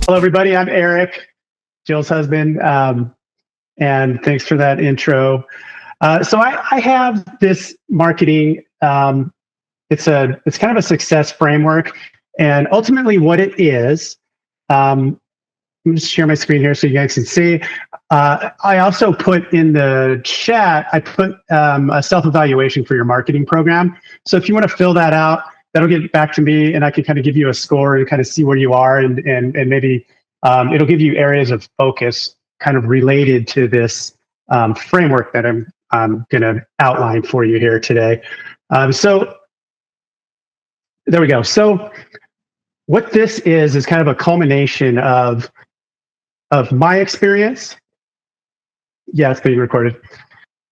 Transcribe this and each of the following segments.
Hello, everybody. I'm Eric, Jill's husband, and thanks for that intro. So I have this marketing. It's kind of a success framework, and ultimately, what it is. Let me just share my screen here so you guys can see. I also put in the chat. I put a self-evaluation for your marketing program. So if you want to fill that out, that'll get back to me, and I can kind of give you a score and kind of see where you are, and maybe it'll give you areas of focus kind of related to this framework that I'm going to outline for you here today. So there we go. So what this is kind of a culmination of my experience. Yeah, it's being recorded.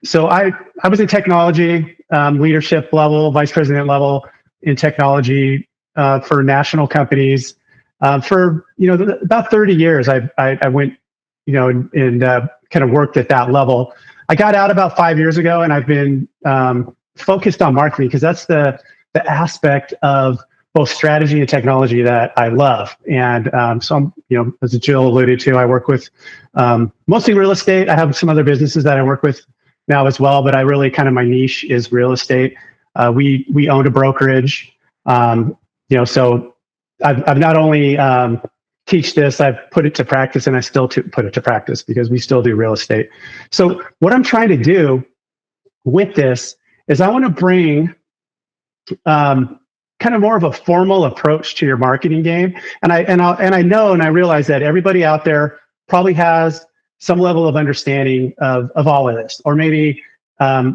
So I was in technology, leadership level, vice president level in technology for national companies for about 30 years. I went and kind of worked at that level. I got out about 5 years ago, and I've been focused on marketing because that's the aspect of both strategy and technology that I love. And so I'm, as Jill alluded to, I work with mostly real estate. I have some other businesses that I work with now as well, but I really kind of, my niche is real estate. We owned a brokerage, so I've not only teach this, I've put it to practice, and I still put it to practice because we still do real estate. So what I'm trying to do with this is I want to bring kind of more of a formal approach to your marketing game. And I know and I realize that everybody out there probably has some level of understanding of all of this, or maybe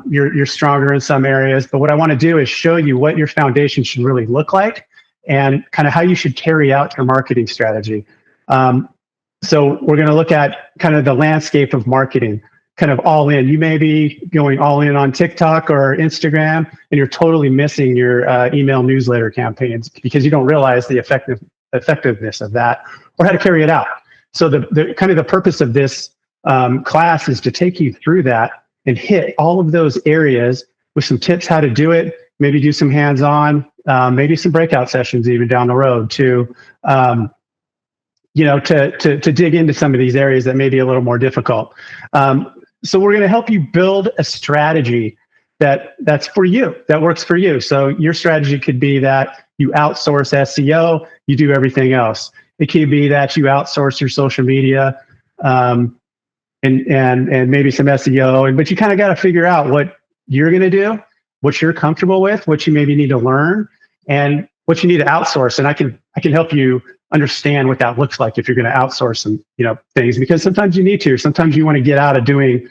you're stronger in some areas. But what I want to do is show you what your foundation should really look like and kind of how you should carry out your marketing strategy. So we're going to look at kind of the landscape of marketing, kind of all in. You may be going all in on TikTok or Instagram, and you're totally missing your email newsletter campaigns because you don't realize the effectiveness of that or how to carry it out. So the kind of the purpose of this class is to take you through that and hit all of those areas with some tips how to do it, maybe do some hands-on, maybe some breakout sessions even down the road to dig into some of these areas that may be a little more difficult. So we're going to help you build a strategy that's for you, that works for you. So your strategy could be that you outsource SEO, you do everything else. It could be that you outsource your social media and maybe some SEO, but you kind of got to figure out what you're going to do, what you're comfortable with, what you maybe need to learn, and what you need to outsource. And I can help you understand what that looks like if you're going to outsource some things, because sometimes you need to, sometimes you want to get out of doing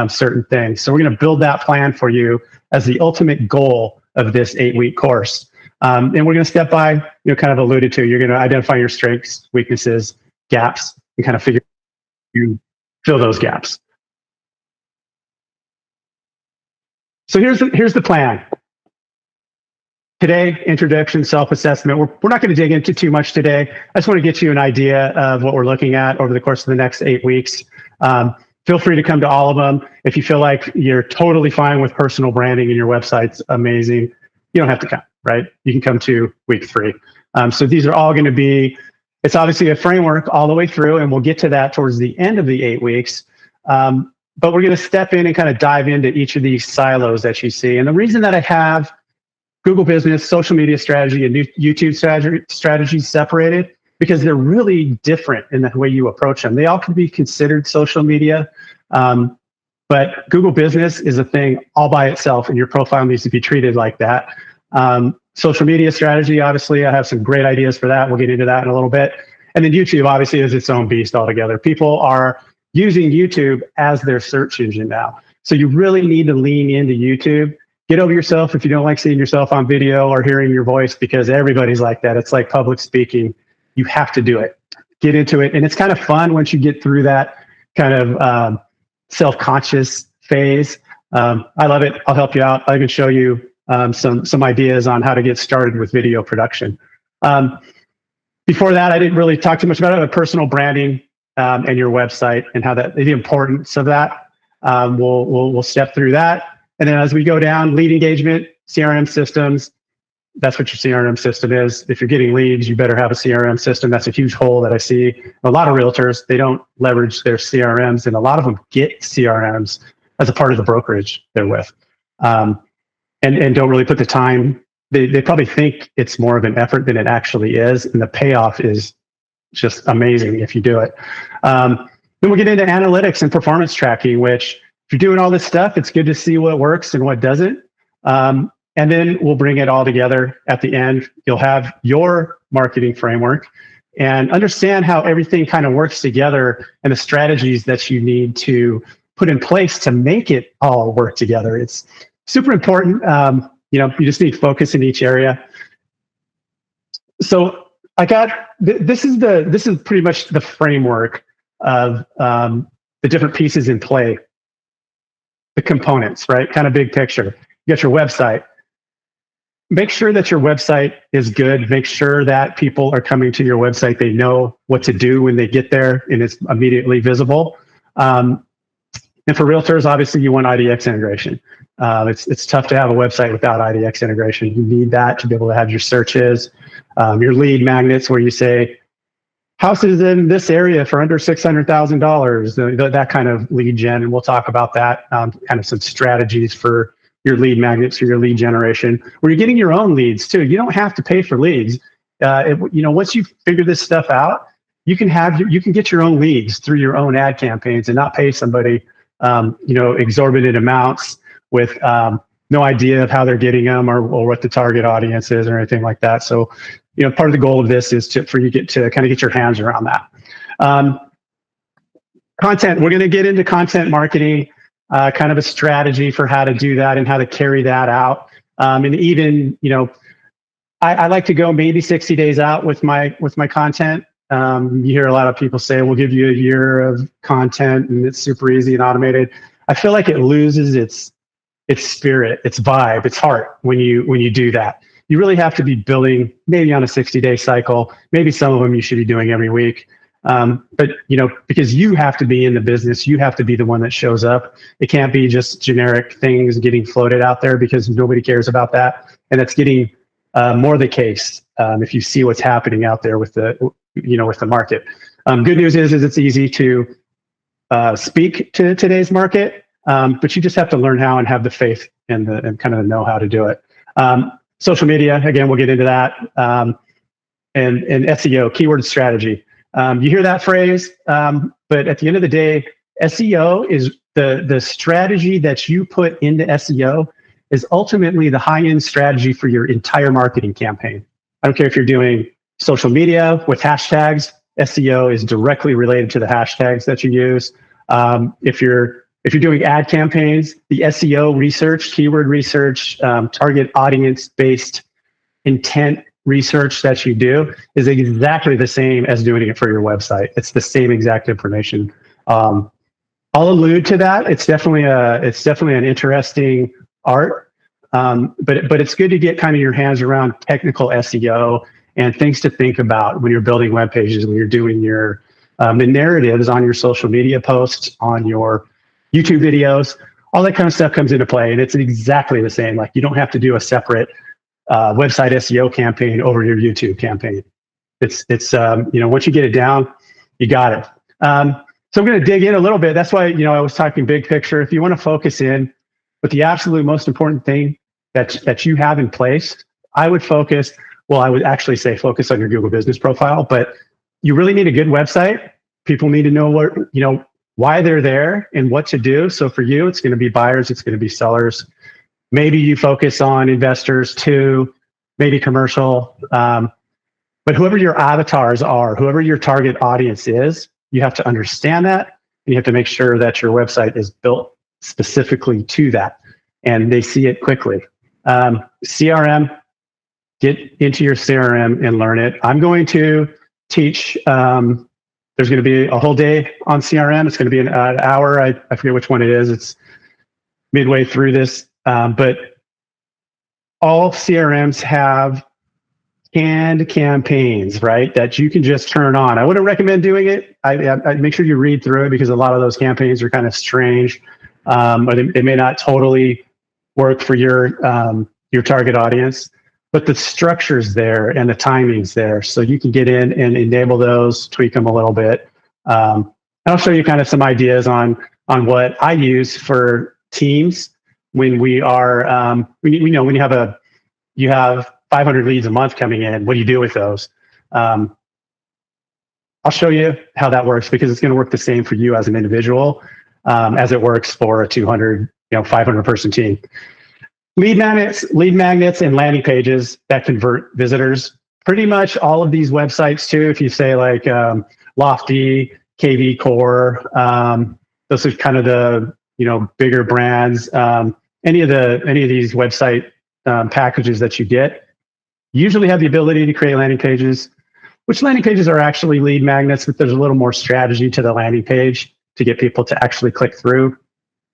certain things. So we're going to build that plan for you as the ultimate goal of this 8-week course. And we're going to step by, kind of alluded to, you're going to identify your strengths, weaknesses, gaps, and kind of figure you fill those gaps. So here's the plan. Today, introduction, self-assessment. We're not going to dig into too much today. I just want to get you an idea of what we're looking at over the course of the next 8 weeks. Feel free to come to all of them. If you feel like you're totally fine with personal branding and your website's amazing, you don't have to come, right? You can come to week 3. So these are all going to be, it's obviously a framework all the way through, and we'll get to that towards the end of the 8 weeks. But we're going to step in and kind of dive into each of these silos that you see. And the reason that I have Google Business, social media strategy, and YouTube strategy separated, because they're really different in the way you approach them. They all can be considered social media, but Google Business is a thing all by itself, and your profile needs to be treated like that. Social media strategy, obviously, I have some great ideas for that. We'll get into that in a little bit. And then YouTube, obviously, is its own beast altogether. People are using YouTube as their search engine now. So you really need to lean into YouTube. Get over yourself if you don't like seeing yourself on video or hearing your voice, because everybody's like that. It's like public speaking. You have to do it. Get into it. And it's kind of fun once you get through that kind of self-conscious phase. I love it. I'll help you out. I can show you some ideas on how to get started with video production. Before that, I didn't really talk too much about it, but personal branding and your website and how the importance of that. We'll step through that. And then as we go down, lead engagement, CRM systems, that's what your CRM system is. If you're getting leads, you better have a CRM system. That's a huge hole that I see. A lot of realtors, they don't leverage their CRMs, and a lot of them get CRMs as a part of the brokerage they're with, and don't really put the time. They probably think it's more of an effort than it actually is, and the payoff is just amazing if you do it. Then we'll get into analytics and performance tracking, which if you're doing all this stuff, it's good to see what works and what doesn't. And then we'll bring it all together at the end. You'll have your marketing framework and understand how everything kind of works together and the strategies that you need to put in place to make it all work together. It's super important. You just need focus in each area. So I got, this is pretty much the framework of the different pieces in play, the components, right? Kind of big picture. You got your website. Make sure that your website is good. Make sure that people are coming to your website. They know what to do when they get there and it's immediately visible. And for realtors, obviously you want IDX integration. It's tough to have a website without IDX integration. You need that to be able to have your searches, your lead magnets where you say, houses in this area for under $600,000, that kind of lead gen. And we'll talk about that, kind of some strategies for your lead magnets or your lead generation, where you're getting your own leads too. You don't have to pay for leads. Once you figure this stuff out, you can get your own leads through your own ad campaigns and not pay somebody, exorbitant amounts with no idea of how they're getting them or what the target audience is or anything like that. So, part of the goal of this is for you to kind of get your hands around that. Content, we're going to get into content marketing. Kind of a strategy for how to do that and how to carry that out. And even, I like to go maybe 60 days out with my content. You hear a lot of people say, we'll give you a year of content and it's super easy and automated. I feel like it loses its spirit, its vibe, its heart when you do that. You really have to be building maybe on a 60-day cycle. Maybe some of them you should be doing every week. But because you have to be in the business, you have to be the one that shows up. It can't be just generic things getting floated out there because nobody cares about that. And that's getting more the case if you see what's happening out there with the market. Good news is it's easy to speak to today's market, but you just have to learn how and have the faith and kind of know how to do it. Social media, again, we'll get into that, and SEO, keyword strategy. You hear that phrase, but at the end of the day, SEO is the strategy that you put into SEO is ultimately the high-end strategy for your entire marketing campaign. I don't care if you're doing social media with hashtags, SEO is directly related to the hashtags that you use. If you're doing ad campaigns, the SEO research, keyword research, target audience-based intent research that you do is exactly the same as doing it for your website. It's the same exact information. I'll allude to that. It's definitely an interesting art, but it's good to get kind of your hands around technical SEO and things to think about when you're building web pages, when you're doing your the narratives on your social media posts, on your YouTube videos. All that kind of stuff comes into play, and it's exactly the same. Like, you don't have to do a separate website SEO campaign over your YouTube campaign. It's once you get it down, you got it. So I'm going to dig in a little bit. That's why, I was talking big picture. If you want to focus in, but the absolute most important thing that you have in place, I would actually say focus on your Google Business Profile, but you really need a good website. People need to know why they're there and what to do. So for you, it's going to be buyers, it's going to be sellers. Maybe you focus on investors too, maybe commercial, but whoever your avatars are, whoever your target audience is, you have to understand that. And you have to make sure that your website is built specifically to that and they see it quickly. CRM, get into your CRM and learn it. I'm going to teach, there's going to be a whole day on CRM. It's going to be an hour. I forget which one it is. It's midway through this. But all CRMs have canned campaigns, right? That you can just turn on. I wouldn't recommend doing it. I make sure you read through it because a lot of those campaigns are kind of strange, or they may not totally work for your target audience. but the structure's there and the timing's there. So you can get in and enable those, tweak them a little bit. And I'll show you kind of some ideas on what I use for teams when we are, when you have 500 leads a month coming in. What do you do with those? I'll show you how that works, because it's going to work the same for you as an individual as it works for a 200, 500 person team. Lead magnets, and landing pages that convert visitors. Pretty much all of these websites too. If you say like Lofty, KV Core, those are kind of the bigger brands. Any of these website packages that you get usually have the ability to create landing pages, which landing pages are actually lead magnets, but there's a little more strategy to the landing page to get people to actually click through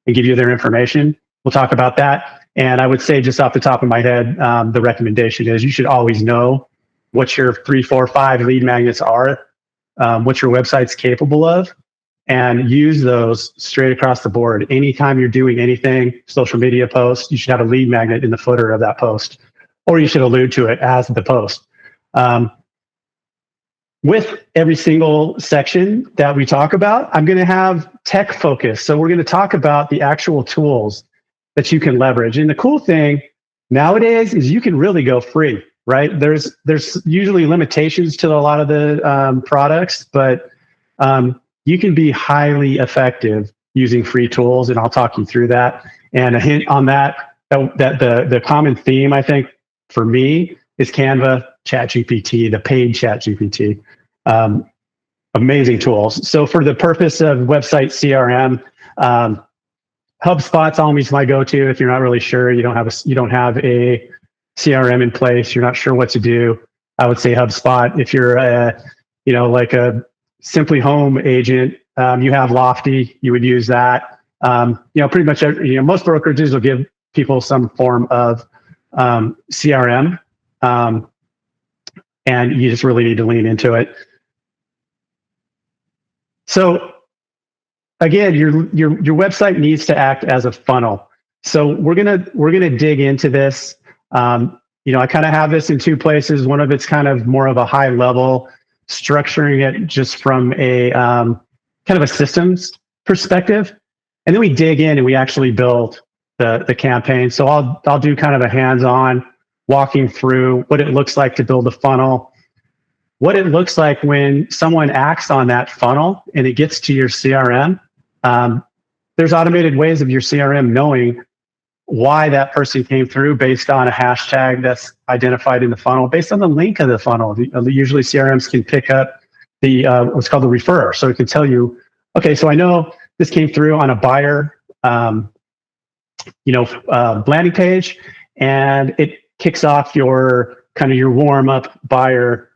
and give you their information. We'll talk about that. And I would say, just off the top of my head, the recommendation is you should always know what your 3, 4, 5 lead magnets are, what your website's capable of, and use those straight across the board. Anytime you're doing anything, social media post, you should have a lead magnet in the footer of that post, or you should allude to it as the post. With every single section that we talk about, I'm going to have tech focus. So we're going to talk about the actual tools that you can leverage. And the cool thing nowadays is you can really go free, right? There's usually limitations to a lot of the products, but you can be highly effective using free tools, and I'll talk you through that. And a hint on that the common theme, I think, for me is Canva, ChatGPT, the paid ChatGPT. Amazing tools. So for the purpose of website CRM, HubSpot's always my go-to. If you're not really sure, you don't have a CRM in place, you're not sure what to do, I would say HubSpot. If you're like a Simply Home agent, you have Lofty, you would use that. Pretty much most brokerages will give people some form of CRM, and you just really need to lean into it. So again, your website needs to act as a funnel. So we're gonna dig into this. I kind of have this in two places. One of it's kind of more of a high level, structuring it just from a kind of a systems perspective, and then we dig in and we actually build the campaign. So I'll do kind of a hands-on walking through what it looks like to build a funnel, what it looks like when someone acts on that funnel and it gets to your CRM. There's automated ways of your CRM knowing why that person came through based on a hashtag that's identified in the funnel, based on the link of the funnel. Usually CRMs can pick up the what's called the referrer. So it can tell you, okay, so I know this came through on a buyer landing page, and it kicks off your warm up buyer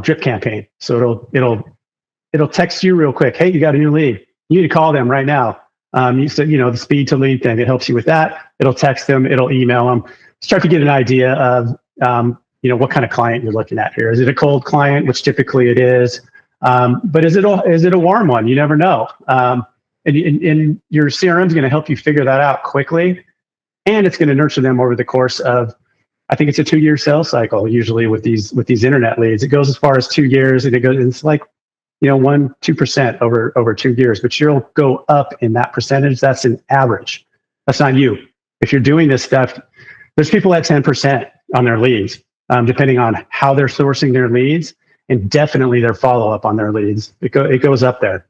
drip campaign. So it'll text you real quick. Hey, you got a new lead. You need to call them right now. You said, the speed to lead thing, it helps you with that. It'll text them, it'll email them. Start to get an idea of, what kind of client you're looking at here. Is it a cold client, which typically it is? But is it a warm one? You never know. And your CRM is going to help you figure that out quickly. And it's going to nurture them over the course of, I think it's a 2-year sales cycle, usually with these internet leads. It goes as far as 2 years, and it's like, 1-2% over 2 years, but you'll go up in that percentage. That's an average. That's not you. If you're doing this stuff, there's people at 10% on their leads, depending on how they're sourcing their leads, and definitely their follow-up on their leads. It goes up there.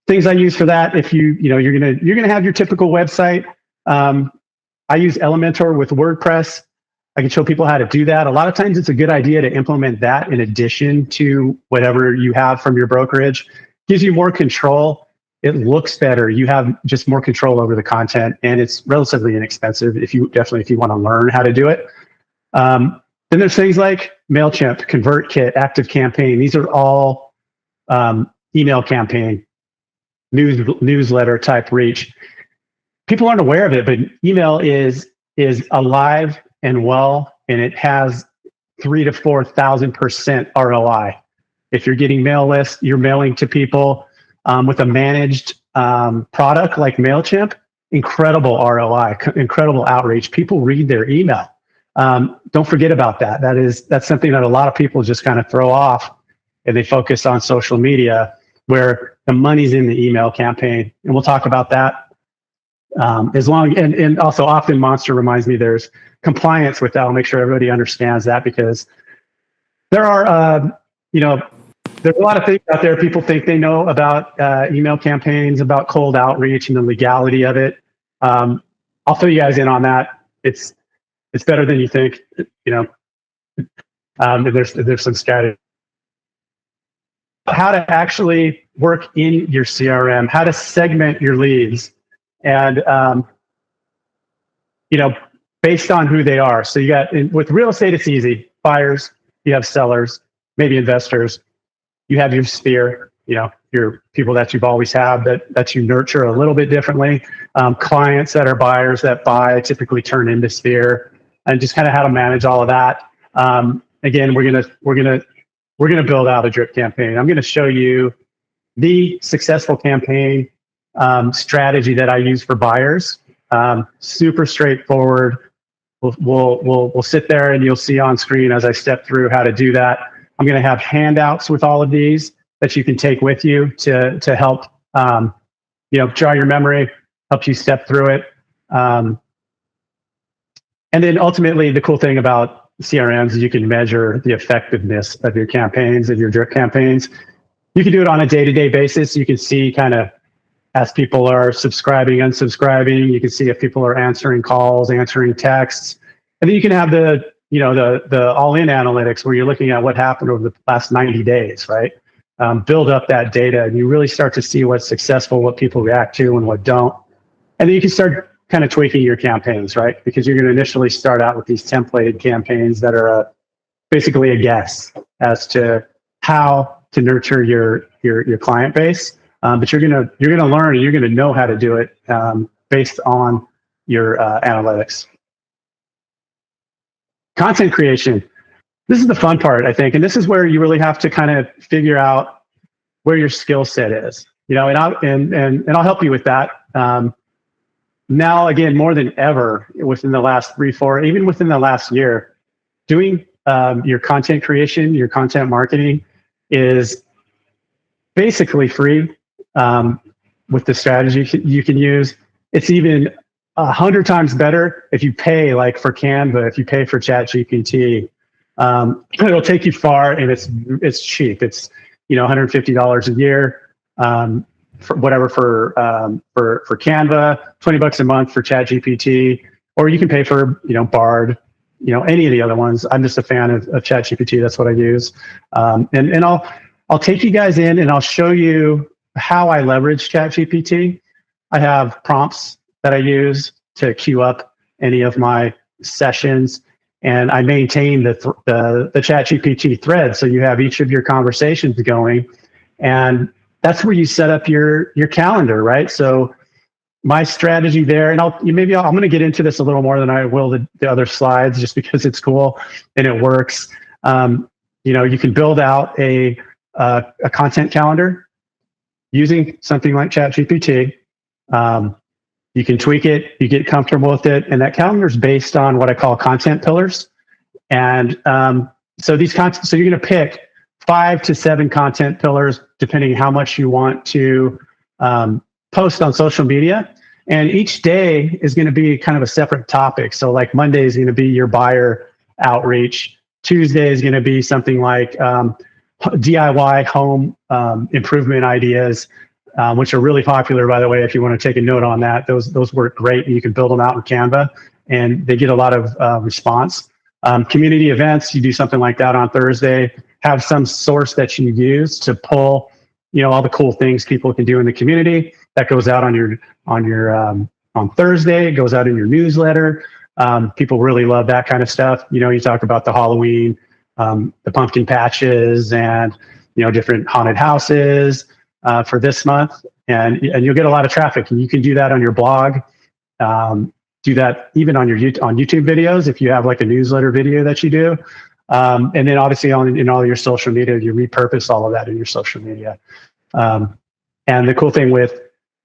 Things I use for that, if you're gonna have your typical website. I use Elementor with WordPress. I can show people how to do that. A lot of times it's a good idea to implement that in addition to whatever you have from your brokerage. Gives you more control. It looks better. You have just more control over the content, and it's relatively inexpensive if you want to learn how to do it. Then there's things like MailChimp, ConvertKit, ActiveCampaign. These are all email campaign, newsletter type reach. People aren't aware of it, but email is alive and well, and it has 3,000 to 4,000% ROI. If you're getting mail lists, you're mailing to people with a managed product like MailChimp, incredible ROI, incredible outreach. People read their email. Don't forget about that. That's something that a lot of people just kind of throw off, and they focus on social media, where the money's in the email campaign. And we'll talk about that. And also often Monster reminds me there's compliance with that. I'll make sure everybody understands that, because there are, there's a lot of things out there. People think they know about email campaigns, about cold outreach and the legality of it. I'll fill you guys in on that. It's better than you think, and there's some strategy. How to actually work in your CRM, how to segment your leads, and based on who they are. So you got, with real estate, it's easy. Buyers, you have sellers, maybe investors. You have your sphere, your people that you've always had that you nurture a little bit differently. Clients that are buyers that buy typically turn into sphere, and just kind of how to manage all of that. Again, we're gonna build out a drip campaign. I'm gonna show you the successful campaign strategy that I use for buyers. Super straightforward. We'll sit there and you'll see on screen as I step through how to do that. I'm going to have handouts with all of these that you can take with you to help, jog your memory, help you step through it. And then ultimately, the cool thing about CRMs is you can measure the effectiveness of your campaigns and your drip campaigns. You can do it on a day-to-day basis. You can see kind of as people are subscribing, unsubscribing. You can see if people are answering calls, answering texts. And then you can have the all-in analytics, where you're looking at what happened over the last 90 days, right? Build up that data, and you really start to see what's successful, what people react to, and what don't. And then you can start kind of tweaking your campaigns, right? Because you're going to initially start out with these templated campaigns that are basically a guess as to how to nurture your client base. But you're gonna learn, and you're gonna know how to do it based on your analytics. Content creation. This is the fun part, I think, and this is where you really have to kind of figure out where your skill set is. And I'll help you with that. Now, again, more than ever, within the last 3, 4, even within the last year, doing your content creation, your content marketing is basically free. With the strategy you can use. It's even 100 times better if you pay, like for Canva, if you pay for ChatGPT. It'll take you far, and it's cheap. It's $150 a year for Canva, $20 a month for ChatGPT, or you can pay for Bard, any of the other ones. I'm just a fan of ChatGPT. That's what I use, and I'll take you guys in, and I'll show you how I leverage ChatGPT. I have prompts that I use to queue up any of my sessions, and I maintain the ChatGPT thread. So you have each of your conversations going, and that's where you set up your calendar, right? So my strategy there, and I'm going to get into this a little more than I will the other slides, just because it's cool and it works. You can build out a content calendar using something like ChatGPT. You can tweak it, you get comfortable with it, and that calendar is based on what I call content pillars. And so you're going to pick 5 to 7 content pillars, depending how much you want to post on social media. And each day is going to be kind of a separate topic. So like Monday is going to be your buyer outreach. Tuesday is going to be something like DIY home improvement ideas, which are really popular, by the way. If you want to take a note on that, those work great, and you can build them out in Canva, and they get a lot of response. Community events, you do something like that on Thursday. Have some source that you use to pull, all the cool things people can do in the community. That goes out on Thursday. It goes out in your newsletter. People really love that kind of stuff. You talk about the Halloween, the pumpkin patches, and different haunted houses for this month, and you'll get a lot of traffic. And you can do that on your blog. Do that even on YouTube videos if you have like a newsletter video that you do. And then obviously in all your social media, you repurpose all of that in your social media. And the cool thing with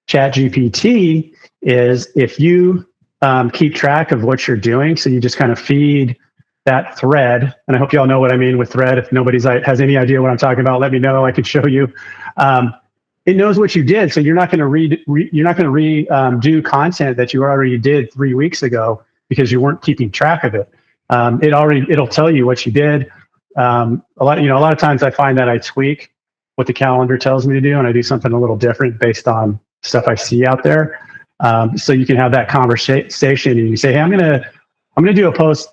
ChatGPT is if you keep track of what you're doing, so you just kind of feed that thread, and I hope you all know what I mean with thread. If nobody's has any idea what I'm talking about, let me know. I can show you. It knows what you did, so you're not going to redo content that you already did 3 weeks ago because you weren't keeping track of it. It'll tell you what you did. A lot of times I find that I tweak what the calendar tells me to do, and I do something a little different based on stuff I see out there. So you can have that conversation, and you say, "Hey, I'm gonna do a post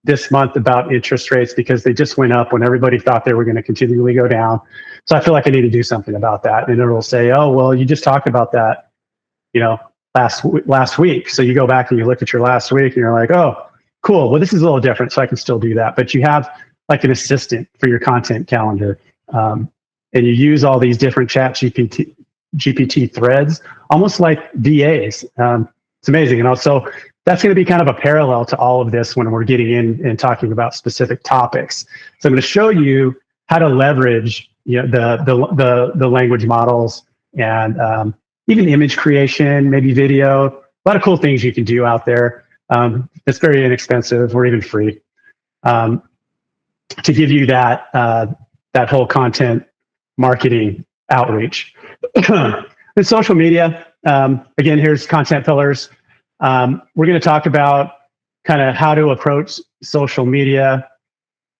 this month about interest rates because they just went up when everybody thought they were going to continually go down. So I feel like I need to do something about that." And it'll say, "Oh, well, you just talked about that, last week." So you go back and you look at your last week, and you're like, "Oh, cool. Well, this is a little different, so I can still do that." But you have like an assistant for your content calendar, and you use all these different GPT threads, almost like VAs. It's amazing. And also, that's going to be kind of a parallel to all of this when we're getting in and talking about specific topics. So I'm going to show you how to leverage the language models and even image creation, maybe video. A lot of cool things you can do out there. It's very inexpensive or even free to give you that whole content marketing outreach. In social media, again, here's content pillars. We're going to talk about kind of how to approach social media,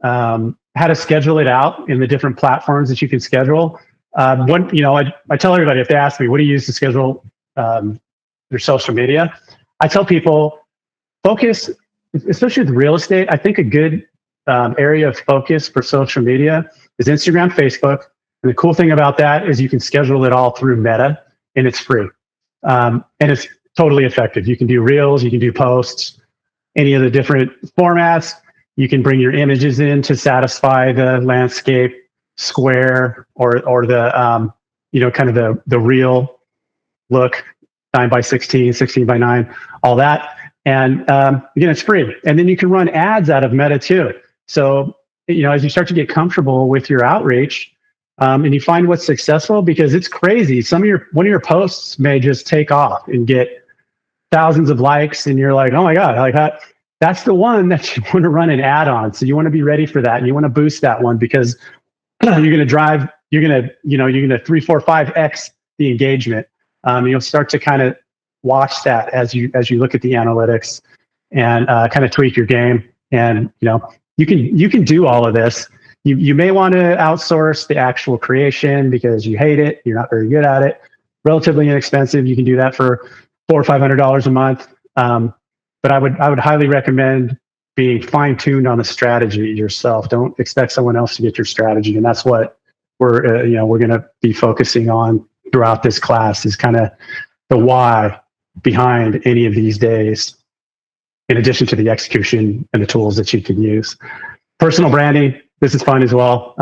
how to schedule it out in the different platforms that you can schedule. I tell everybody, if they ask me, what do you use to schedule your social media? I tell people, focus, especially with real estate. I think a good area of focus for social media is Instagram, Facebook. And the cool thing about that is you can schedule it all through Meta, and it's free. And it's totally effective. You can do reels, you can do posts, any of the different formats. You can bring your images in to satisfy the landscape, square, or the kind of the real look, 9x16, 16x9, all that. And again, it's free. And then you can run ads out of Meta too. So as you start to get comfortable with your outreach, and you find what's successful, because it's crazy. One of your posts may just take off and get thousands of likes, and you're like, "Oh my God, like that's the one that you want to run an ad on." So you want to be ready for that, and you want to boost that one because you're going to 3, 4, 5x the engagement. You'll start to kind of watch that as you look at the analytics and kind of tweak your game. And you can do all of this. You may want to outsource the actual creation because you hate it. You're not very good at it. Relatively inexpensive. You can do that for $400 or $500 a month. But I would highly recommend being fine-tuned on the strategy yourself. Don't expect someone else to get your strategy. And that's what we're going to be focusing on throughout this class, is kind of the why behind any of these days, in addition to the execution and the tools that you can use. Personal branding. This is fun as well.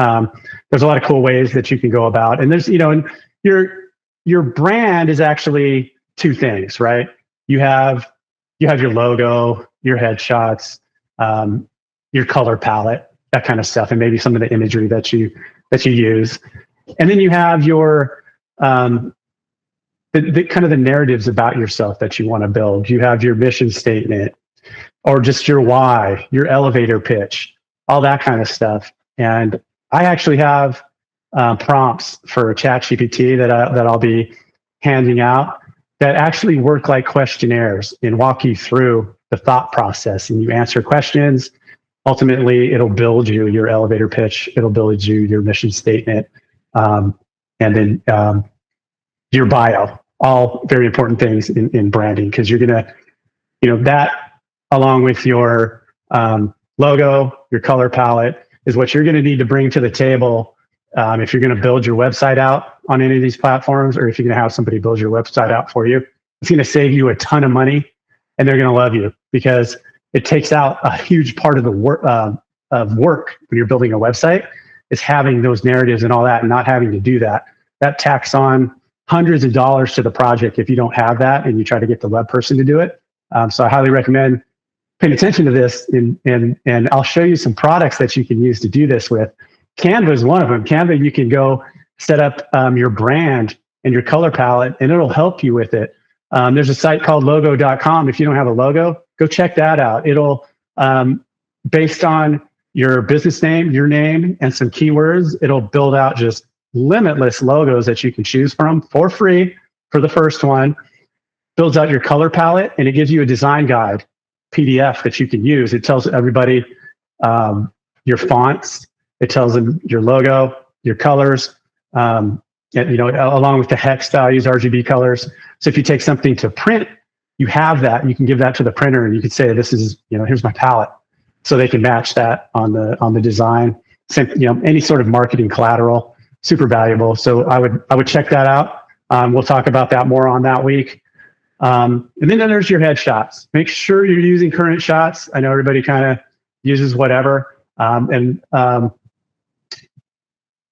There's a lot of cool ways that you can go about, and there's, and your brand is actually two things, right? You have your logo, your headshots, your color palette, that kind of stuff, and maybe some of the imagery that you use, and then you have your the kind of the narratives about yourself that you want to build. You have your mission statement, or just your why, your elevator pitch, all that kind of stuff. And I actually have prompts for ChatGPT that I'll be handing out that actually work like questionnaires and walk you through the thought process. And you answer questions. Ultimately, it'll build you your elevator pitch. It'll build you your mission statement, and then your bio. All very important things in branding, because you're gonna, that along with your logo, your color palette, is what you're going to need to bring to the table if you're going to build your website out on any of these platforms, or if you're going to have somebody build your website out for you. It's going to save you a ton of money, and they're going to love you, because it takes out a huge part of the work when you're building a website, is having those narratives and all that, and not having to do that. That tacks on hundreds of dollars to the project if you don't have that and you try to get the web person to do it. So I highly recommend paying attention to this, and I'll show you some products that you can use to do this with. Canva is one of them. Canva, you can go set up your brand and your color palette, and it'll help you with it. There's a site called logo.com. If you don't have a logo, go check that out. It'll based on your business name, your name, and some keywords, it'll build out just limitless logos that you can choose from for free for the first one. Builds out your color palette, and it gives you a design guide PDF that you can use. It tells everybody your fonts. It tells them your logo, your colors, and, along with the hex values, RGB colors. So if you take something to print, you have that. You can give that to the printer, and you can say, "This is, here's my palette," so they can match that on the design. Same, any sort of marketing collateral, super valuable. So I would check that out. We'll talk about that more on that week. And then there's your headshots. Make sure you're using current shots. I know everybody kind of uses whatever.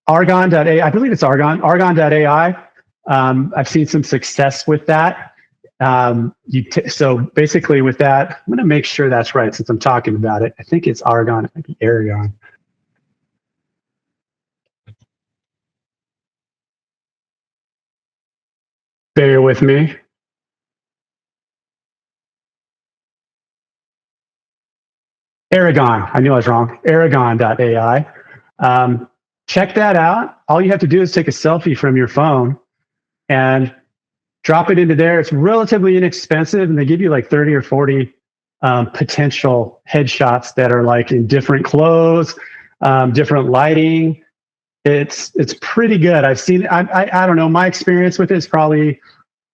Argon.ai, I believe it's Argon.ai. I've seen some success with that. So basically with that, I'm going to make sure that's right since I'm talking about it. I think it's Argon, it might be Aragon. Bear with me. Aragon, I knew I was wrong. Aragon.ai. Check that out. All you have to do is take a selfie from your phone and drop it into there. It's relatively inexpensive, and they give you like 30 or 40 potential headshots that are like in different clothes, different lighting. It's pretty good. I've seen, I don't know, my experience with it is probably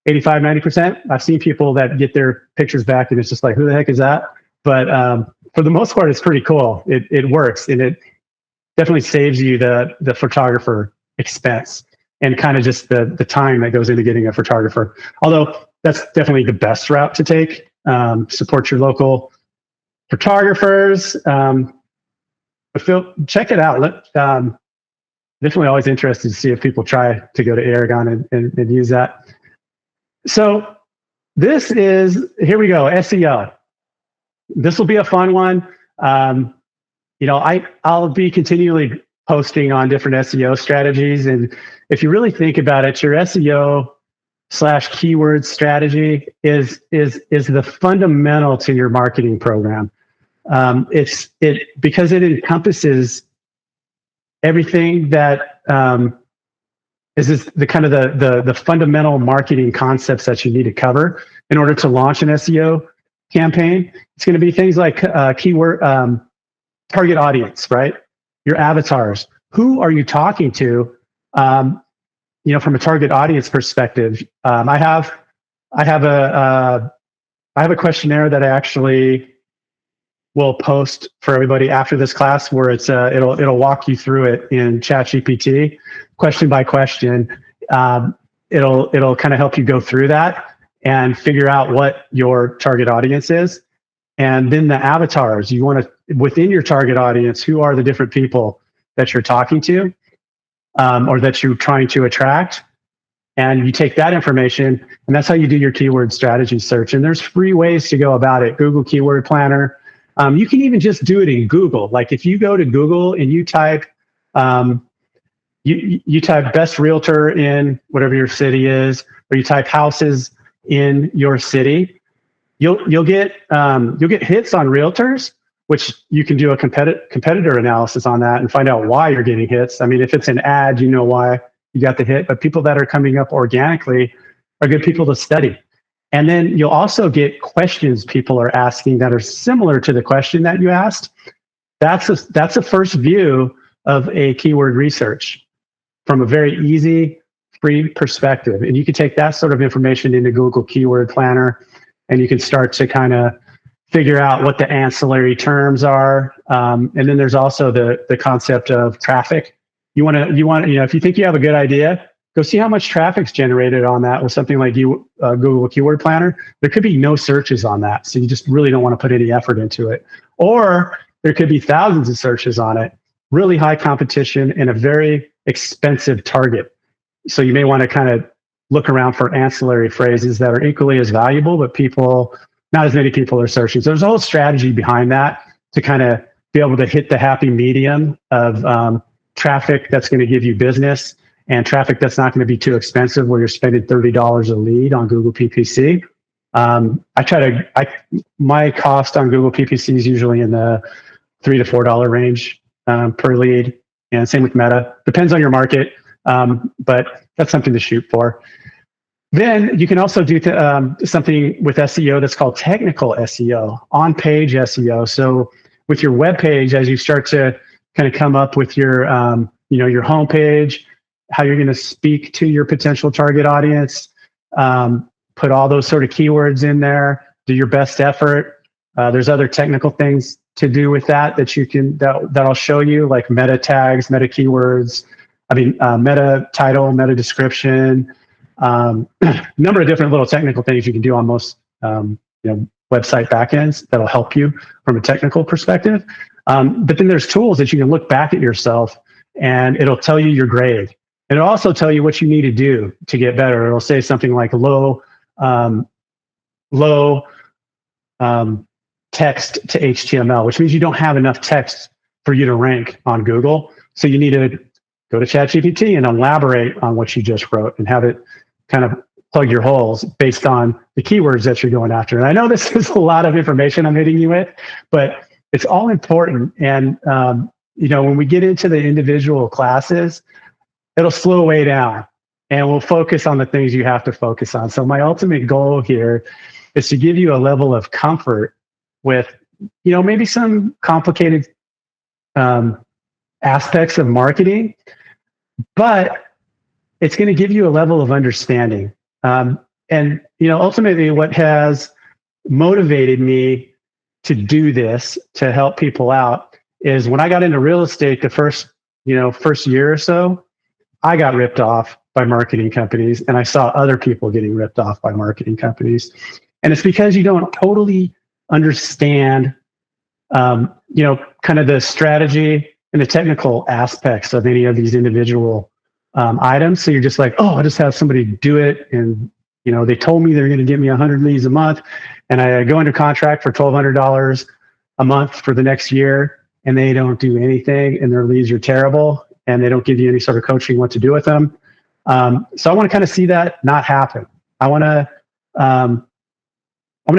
85, 90%. I've seen people that get their pictures back and it's just like, who the heck is that? But for the most part, it's pretty cool. It works, and it definitely saves you the photographer expense and kind of just the time that goes into getting a photographer. Although that's definitely the best route to take. Support your local photographers. But check it out. Definitely always interested to see if people try to go to Aragon and use that. So here we go, SEO. This will be a fun one. I'll be continually posting on different SEO strategies. And if you really think about it, your SEO/keyword strategy is the fundamental to your marketing program. Because it encompasses everything that is the kind of the fundamental marketing concepts that you need to cover in order to launch an SEO campaign. It's going to be things like keyword, target audience, right? Your avatars. Who are you talking to? From a target audience perspective, I have a questionnaire that I actually will post for everybody after this class, where it'll walk you through it in ChatGPT, question by question. It'll kind of help you go through that and figure out what your target audience is. And then the avatars, you want to, within your target audience, who are the different people that you're talking to, or that you're trying to attract. And you take that information, and that's how you do your keyword strategy search. And there's free ways to go about it. Google Keyword Planner. You can even just do it in Google. Like if you go to Google and you type, you type best realtor in whatever your city is, or you type houses in your city, you'll get hits on realtors, which you can do a competitor analysis on that and find out why you're getting hits. I mean, if it's an ad, you know why you got the hit, but people that are coming up organically are good people to study. And then you'll also get questions people are asking that are similar to the question that you asked. That's a first view of a keyword research from a very easy, free perspective. And you can take that sort of information into Google Keyword Planner, and you can start to kind of figure out what the ancillary terms are. And then there's also the concept of traffic. You want to, if you think you have a good idea, go see how much traffic's generated on that with something like Google Keyword Planner. There could be no searches on that, so you just really don't want to put any effort into it. Or there could be thousands of searches on it, really high competition, and a very expensive target. So you may want to kind of look around for ancillary phrases that are equally as valuable, but not as many people are searching. So there's a whole strategy behind that to kind of be able to hit the happy medium of traffic that's going to give you business and traffic that's not going to be too expensive, where you're spending $30 a lead on Google PPC. My cost on Google PPC is usually in the $3 to $4 range per lead. And same with Meta. Depends on your market, but that's something to shoot for. Then you can also do something with SEO that's called technical SEO, on-page SEO. So with your web page, as you start to kind of come up with your, your homepage, how you're going to speak to your potential target audience, put all those sort of keywords in there, do your best effort. There's other technical things to do with that you can, that I'll show you, like meta tags, meta keywords, meta title, meta description, number of different little technical things you can do on most, website backends that'll help you from a technical perspective. But then there's tools that you can look back at yourself and it'll tell you your grade. It'll also tell you what you need to do to get better. It'll say something like low text to HTML, which means you don't have enough text for you to rank on Google. So you need to go to ChatGPT and elaborate on what you just wrote and have it kind of plug your holes based on the keywords that you're going after. And I know this is a lot of information I'm hitting you with, but it's all important. And, when we get into the individual classes, it'll slow way down and we'll focus on the things you have to focus on. So my ultimate goal here is to give you a level of comfort with, maybe some complicated aspects of marketing, but it's going to give you a level of understanding. Ultimately what has motivated me to do this, to help people out, is when I got into real estate, the first year or so, I got ripped off by marketing companies and I saw other people getting ripped off by marketing companies. And it's because you don't totally understand, kind of the strategy and the technical aspects of any of these individual items. So you're just like, oh, I'll just have somebody do it. And, they told me they're going to give me 100 leads a month. And I go into contract for $1,200 a month for the next year. And they don't do anything. And their leads are terrible. And they don't give you any sort of coaching what to do with them. So I want to kind of see that not happen. I want to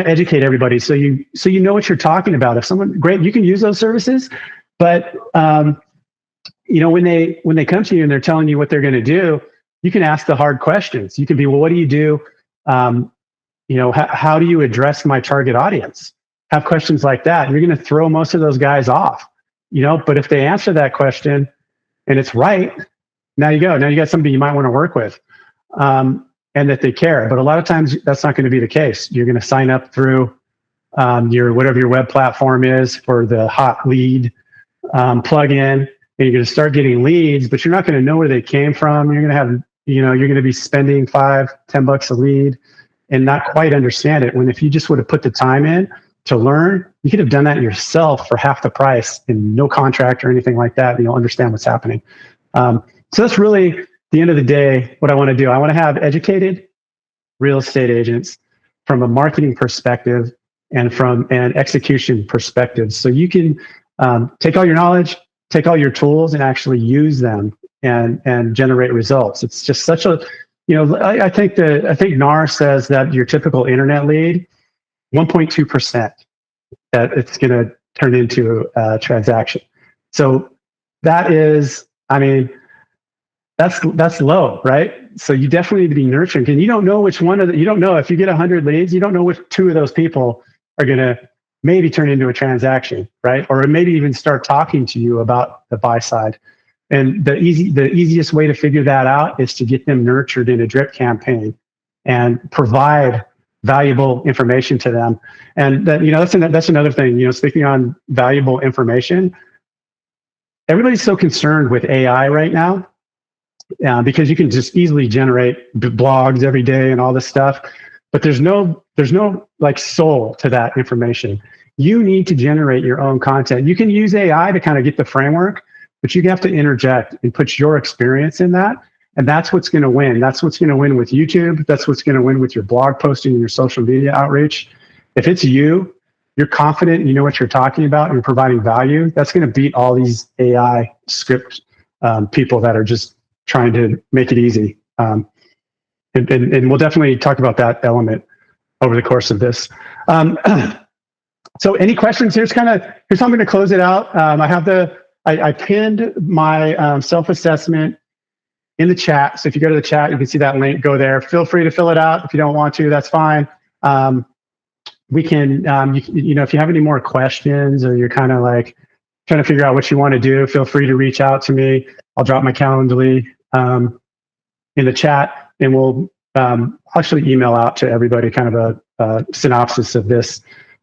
educate everybody so you know what you're talking about. If someone, great, you can use those services, but when they come to you and they're telling you what they're going to do, you can ask the hard questions. You can be, well, what do you do? How do you address my target audience? Have questions like that. You're going to throw most of those guys off, but if they answer that question and it's right, now you go. Now you got somebody you might want to work with, and that they care. But a lot of times that's not going to be the case. You're going to sign up through whatever your web platform is for the hot lead plugin, and you're going to start getting leads, but you're not going to know where they came from. You're going to have, you're going to be spending $5-10 a lead and not quite understand it. When if you just would have put the time in to learn, you could have done that yourself for half the price and no contract or anything like that. And you'll understand what's happening. So that's really, at the end of the day, what I want to do. I want to have educated real estate agents from a marketing perspective and from an execution perspective. So you can take all your knowledge, take all your tools and actually use them and generate results. It's just such a, I think NAR says that your typical internet lead, 1.2% that it's going to turn into a transaction. So that is, that's low, right? So you definitely need to be nurturing, and you don't know which one you don't know if you get 100 leads, you don't know which two of those people are going to maybe turn into a transaction, right? Or maybe even start talking to you about the buy side. And the easiest way to figure that out is to get them nurtured in a drip campaign and provide valuable information to them. And that, that's another thing, speaking on valuable information, everybody's so concerned with AI right now because you can just easily generate blogs every day and all this stuff, but there's no like soul to that information. You need to generate your own content. You can use AI to kind of get the framework, but you have to interject and put your experience in that. And that's what's going to win. That's what's going to win with YouTube. That's what's going to win with your blog posting and your social media outreach. If it's you're confident and you know what you're talking about and you're providing value, that's going to beat all these AI script people that are just trying to make it easy. And we'll definitely talk about that element over the course of this. So any questions? Here's something to close it out. I pinned my self-assessment in the chat. So if you go to the chat, you can see that link, go there. Feel free to fill it out. If you don't want to, that's fine. We can, if you have any more questions or you're kind of like trying to figure out what you want to do, feel free to reach out to me. I'll drop my Calendly in the chat, and we'll actually email out to everybody kind of a synopsis of this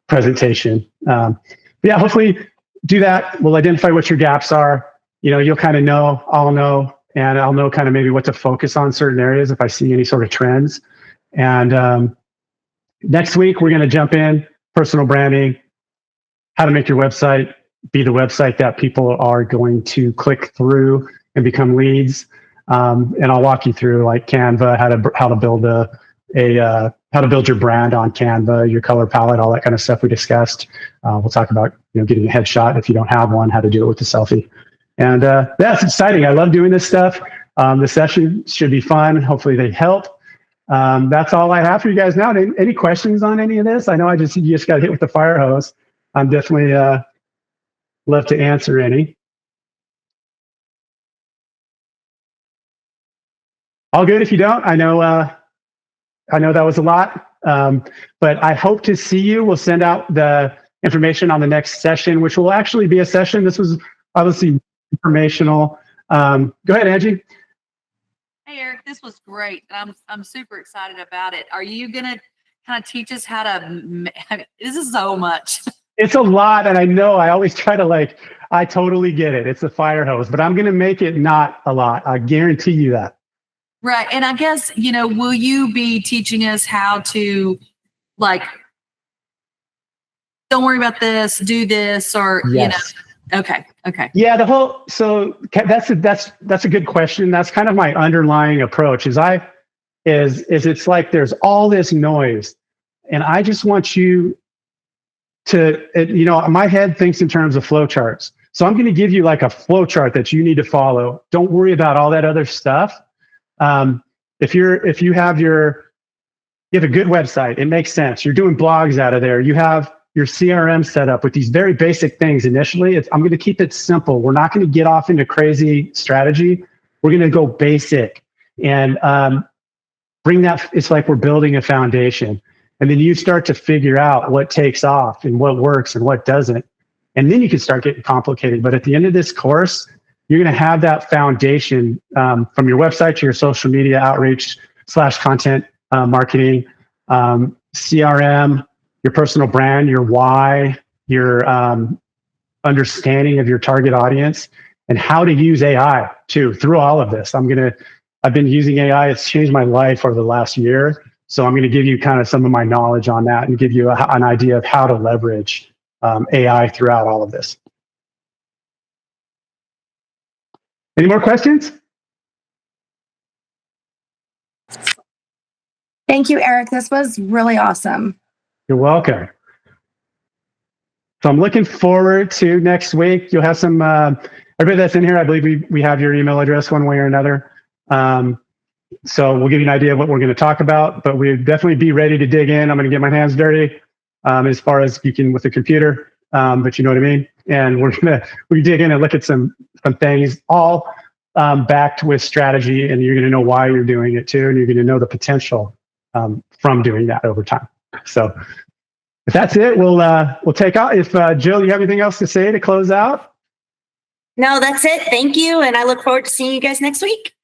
presentation. Yeah, hopefully do that. We'll identify what your gaps are. You'll kind of know, I'll know, and I'll know kind of maybe what to focus on certain areas if I see any sort of trends. And next week, we're going to jump in personal branding, how to make your website be the website that people are going to click through and become leads. And I'll walk you through like Canva, how to build how to build your brand on Canva, your color palette, all that kind of stuff we discussed. We'll talk about getting a headshot if you don't have one, how to do it with the selfie. And that's exciting. I love doing this stuff. The session should be fun. Hopefully they help. That's all I have for you guys now. Any questions on any of this? I know you just got hit with the fire hose. I'm definitely love to answer any. All good if you don't. I know that was a lot, but I hope to see you. We'll send out the information on the next session, which will actually be a session. This was obviously informational. Go ahead, Angie. Hey, Eric, this was great. I'm super excited about it. Are you going to kind of teach us how to, this is so much. It's a lot. And I know I always try to I totally get it. It's a fire hose, but I'm going to make it not a lot. I guarantee you that. Right. And I guess, will you be teaching us how to don't worry about this, do this, or, yes. Okay. Yeah. So that's a good question. That's kind of my underlying approach is it's like, there's all this noise and I just want you to, my head thinks in terms of flow charts. So I'm going to give you like a flow chart that you need to follow. Don't worry about all that other stuff. If you have a good website, it makes sense. You're doing blogs out of there. You have your CRM set up with these very basic things initially. I'm going to keep it simple. We're not going to get off into crazy strategy. We're going to go basic and bring that. It's like we're building a foundation. And then you start to figure out what takes off and what works and what doesn't. And then you can start getting complicated. But at the end of this course, you're going to have that foundation from your website to your social media outreach / content marketing, CRM, your personal brand, your why, your understanding of your target audience, and how to use AI too through all of this. I've been using AI. It's changed my life over the last year. So I'm going to give you kind of some of my knowledge on that and give you an idea of how to leverage AI throughout all of this. Any more questions? Thank you, Eric. This was really awesome. You're welcome. So I'm looking forward to next week. You'll have some, everybody that's in here, I believe we have your email address one way or another. So we'll give you an idea of what we're going to talk about, but we'll definitely be ready to dig in. I'm going to get my hands dirty as far as you can with the computer, but you know what I mean? And we dig in and look at some things, all backed with strategy, and you're going to know why you're doing it too, and you're going to know the potential from doing that over time. So if that's it, we'll take out. If Jill, you have anything else to say to close out? No, that's it. Thank you. And I look forward to seeing you guys next week.